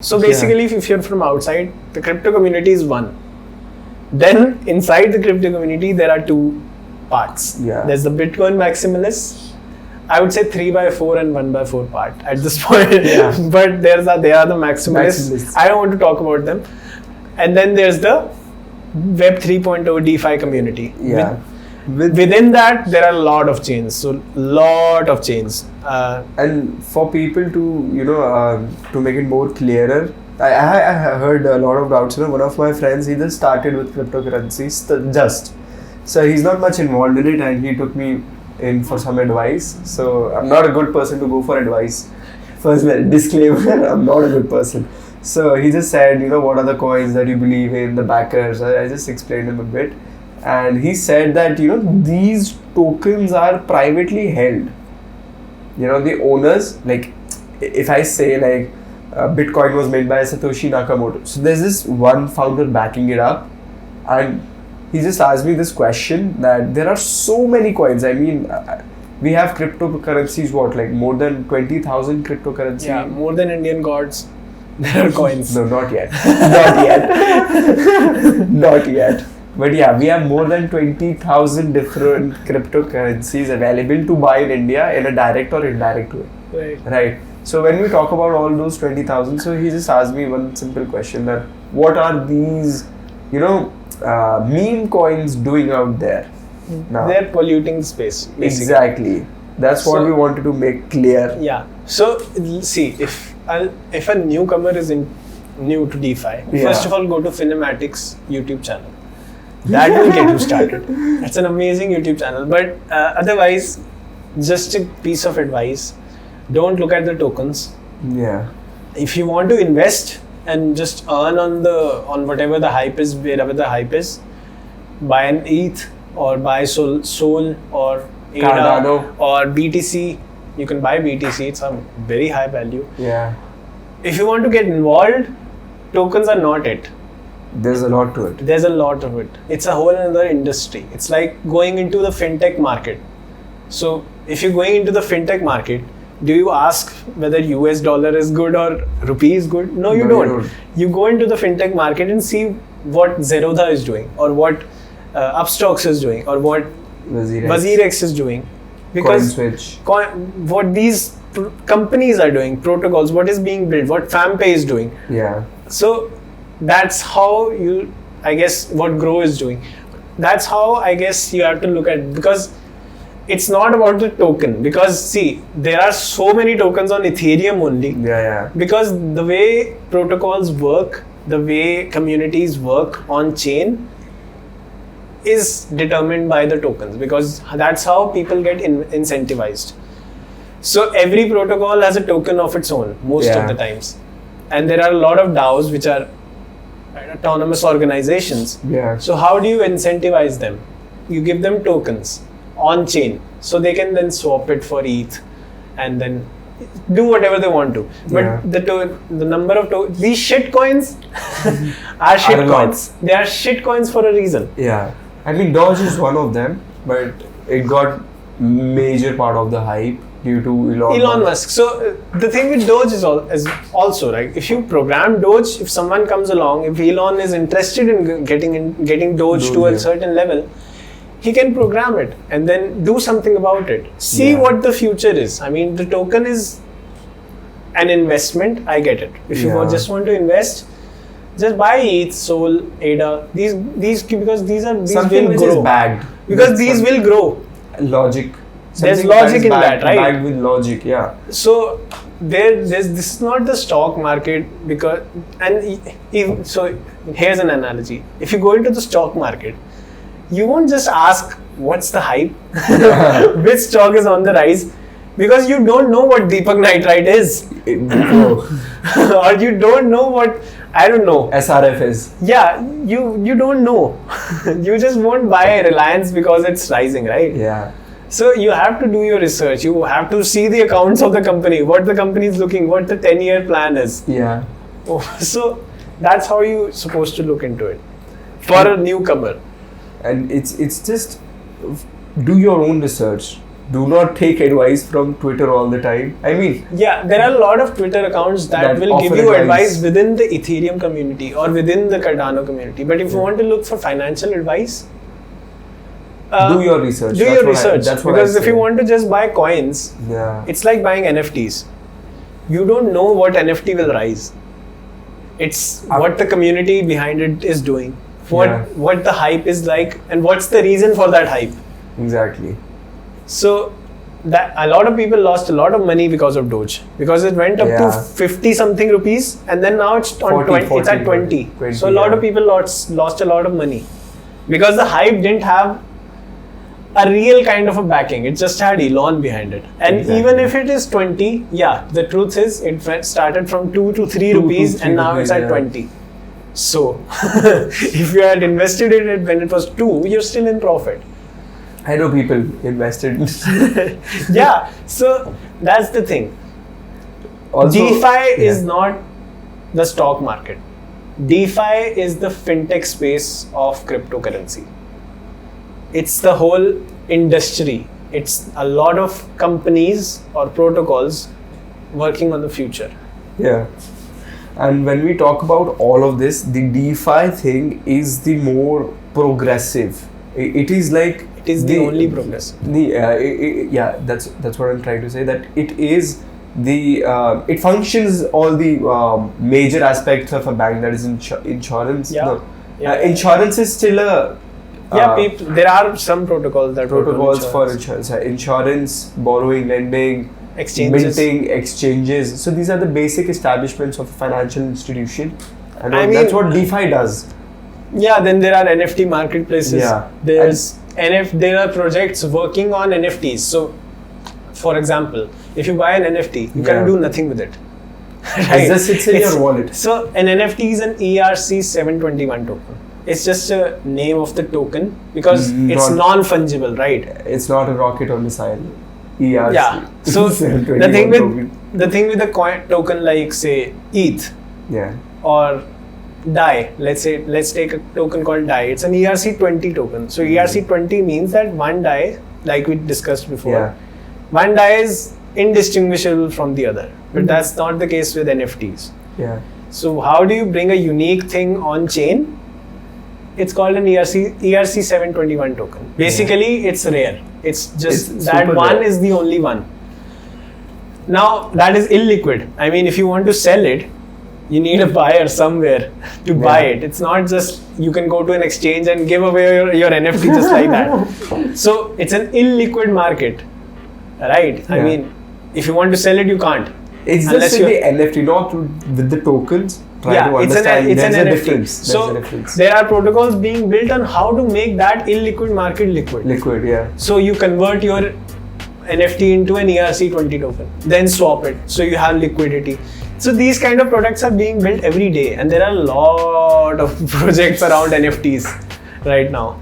So basically, if you're from outside, the crypto community is one. Then inside the crypto community, there are two parts. Yeah. There's the Bitcoin maximalists. I would say 3x4 and 1x4 part at this point. Yeah. But they are the maximalists. I don't want to talk about them. And then there's the Web 3.0 DeFi community. Yeah. Within that, there are a lot of chains. So, lot of chains. And for people to, to make it more clearer, I heard a lot of doubts. One of my friends, he just started with cryptocurrencies, So he's not much involved in it, and he took me in for some advice. So I'm not a good person to go for advice. First, disclaimer, I'm not a good person. So he just said, what are the coins that you believe in, the backers. I just explained him a bit. And he said that, these tokens are privately held. The owners, like, if I say, like, Bitcoin was made by Satoshi Nakamoto. So there's this one founder backing it up. And he just asked me this question that there are so many coins. I mean, we have cryptocurrencies, like more than 20,000 cryptocurrencies? Yeah, more than Indian gods. There are coins. No, not yet. Not yet. Not yet. But yeah, we have more than 20,000 different cryptocurrencies available to buy in India in a direct or indirect way. Right. So when we talk about all those 20,000, so he just asked me one simple question that what are these, meme coins doing out there? Now, they're polluting space. Basically. Exactly. That's what we wanted to make clear. Yeah. So see, if a newcomer is new to DeFi, first of all, go to Finematics YouTube channel. That will get you started. That's an amazing YouTube channel. But otherwise, just a piece of advice: don't look at the tokens. Yeah. If you want to invest and just earn on whatever the hype is, wherever the hype is, buy an ETH or buy Sol or ADA Cardano or BTC. You can buy BTC. It's a very high value. Yeah. If you want to get involved, tokens are not it. There's a lot to it. There's a lot of it. It's a whole other industry. It's like going into the fintech market. So if you're going into the fintech market, do you ask whether US dollar is good or rupee is good? No, you don't. You go into the fintech market and see what Zerodha is doing or what Upstocks is doing or what WazirX is doing. Because what these companies are doing, protocols, what is being built, what FamPay is doing. Yeah. So that's how what Grow is doing. That's how I guess you have to look at it, because it's not about the token. Because see, there are so many tokens on Ethereum only. Yeah. Because the way protocols work, the way communities work on chain is determined by the tokens, because that's how people get incentivized. So every protocol has a token of its own most of the times. And there are a lot of DAOs which are autonomous organizations. Yeah. So how do you incentivize them? You give them tokens on chain, so they can then swap it for ETH and then do whatever they want to. But the number of these shit coins are shit coins. They are shit coins for a reason. Yeah. I mean, Doge is one of them, but it got major part of the hype due to Elon Musk. So the thing with Doge is also like, if you program Doge, if someone comes along, if Elon is interested in getting Doge to a certain level, he can program it and then do something about it. See what the future is. I mean, the token is an investment. I get it. If you just want to invest, just buy ETH, Sol, ADA. These because these something will which grow. Is bagged. Because these will grow. Logic. There's logic in that, right? Bagged with logic, yeah. So this is not the stock market, because so here's an analogy. If you go into the stock market, you won't just ask what's the hype, which stock is on the rise, because you don't know what Deepak Nitrite is. Or you don't know what, I don't know, SRF is. Yeah, you don't know. You just won't buy Reliance because it's rising, right? Yeah. So you have to do your research. You have to see the accounts of the company, what the company is looking, what the 10-year plan is. Yeah. So that's how you're supposed to look into it for a newcomer. And it's just do your own research. do not take advice from Twitter all the time. I mean, yeah, there are a lot of Twitter accounts that will give offer you advice within the Ethereum community or within the Cardano community. But if you want to look for financial advice, do your research. Do your research. That's what because I if you want to just buy coins, it's like buying NFTs. You don't know what NFT will rise. It's what the community behind it is doing. What the hype is like, and what's the reason for that hype. Exactly. So that a lot of people lost a lot of money because of Doge, because it went up to 50 something rupees, and then now it's on 20. It's at 20. So a lot of people lost a lot of money because the hype didn't have a real kind of a backing. It just had Elon behind it. And even if it is 20, the truth is it started from 2 to 3 rupees and now it's at 20. So if you had invested in it when it was 2, you're still in profit. I know people invested. So that's the thing. Also, DeFi is not the stock market. DeFi is the fintech space of cryptocurrency. It's the whole industry. It's a lot of companies or protocols working on the future. Yeah. And when we talk about all of this, the DeFi thing is the more progressive. It is like... It is the only progressive. That's what I'm trying to say. That it is the... it functions all the major aspects of a bank, that is insurance. Insurance is still a... there are some protocols that for insurance, borrowing, lending, minting, exchanges. So these are the basic establishments of a financial institution, and that's what DeFi does. Yeah, then there are NFT marketplaces. There are projects working on NFTs. So, for example, if you buy an NFT, you can do nothing with it. Right? It just sits in your wallet. So an NFT is an ERC-721 token. It's just a name of the token because it's non-fungible, right? It's not a rocket or missile. ERC. Yeah. So the thing with a coin token like say ETH, or DAI. Let's take a token called DAI. It's an ERC20 token. So ERC20 means that one DAI, like we discussed before, one DAI is indistinguishable from the other. But that's not the case with NFTs. So how do you bring a unique thing on chain? It's called an ERC-721 token. Basically, it's rare. It's just that one is the only one. Now, that is illiquid. I mean, if you want to sell it, you need a buyer somewhere to buy it. It's not just you can go to an exchange and give away your NFT just like that. So, it's an illiquid market, right? I mean, if you want to sell it, you can't. It's just with the NFT, not with the tokens. It's an NFT. So there are protocols being built on how to make that illiquid market liquid. So you convert your NFT into an ERC20 token, then swap it. So you have liquidity. So these kind of products are being built every day, and there are a lot of projects around NFTs right now.